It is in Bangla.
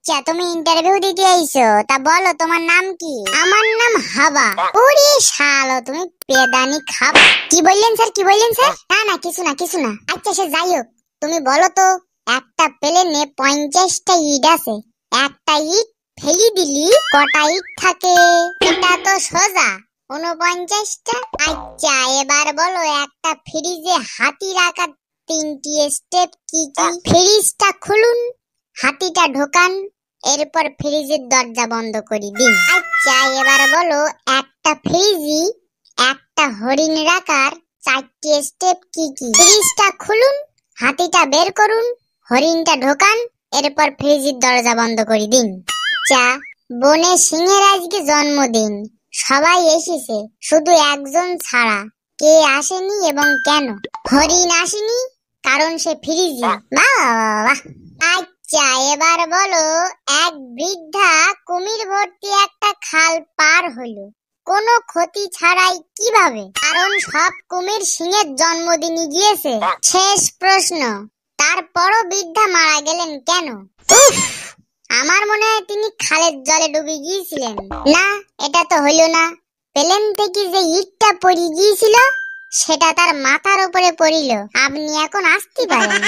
আচ্ছা, তুমি ইন্টারভিউ দিতে আইছো, তা বলো তোমার নাম কি? আমার নাম হাবা। ওরে শালো, তুমি পেদানি খাপ। কি বললেন স্যার, কি বললেন স্যার? না না, কিছু না কিছু না। আচ্ছা সে যাই হোক, তুমি বলো তো একটা প্লেনে 50টা ইট আছে, একটা ইট ফেলি দিলি কটা ইট থাকে? এটা তো সোজা, 49টা। আচ্ছা এবার বলো একটা ফ্রিজে হাতি রাখার 3টি স্টেপ কি কি? ফ্রিজটা খুলুন, হাতিটা ঢোকান, এরপর ফ্রিজের দরজা বন্ধ করে দিন। আচ্ছা এবার বলো একটা ফ্রিজে একটা হরিণ রাখার 4টি স্টেপ কি কি? ফ্রিজটা খুলুন, হাতিটা বের করুন, হরিণটা ঢোকান, এরপর ফ্রিজের দরজা বন্ধ করে দিন। আচ্ছা, বনে সিংহের আজকে জন্মদিন, সবাই এসেছে শুধু একজন ছাড়া, কে আসেনি এবং কেন? হরিণ আসেনি কারণ সে ফ্রিজে। বাহ! আচ্ছা এবার বলো এক বৃদ্ধা কুমির ভর্তি একটা খাল পার হলো কোনো ক্ষতি ছাড়াই, কিভাবে? কারণ সব কুমির সিংহের জন্মদিনে গিয়েছে। শেষ প্রশ্ন, তারপরও বৃদ্ধা মারা গেলেন কেন? উফ, আমার মনে হয় তিনি খালের জলে ডুবে গিয়েছিলেন। না, এটা তো হইল না। প্লেন থেকে যে ইটটা পড়ে গিয়েছিল সেটা তার মাথার উপরে পড়িল। আপনি এখন আসতে পারেন।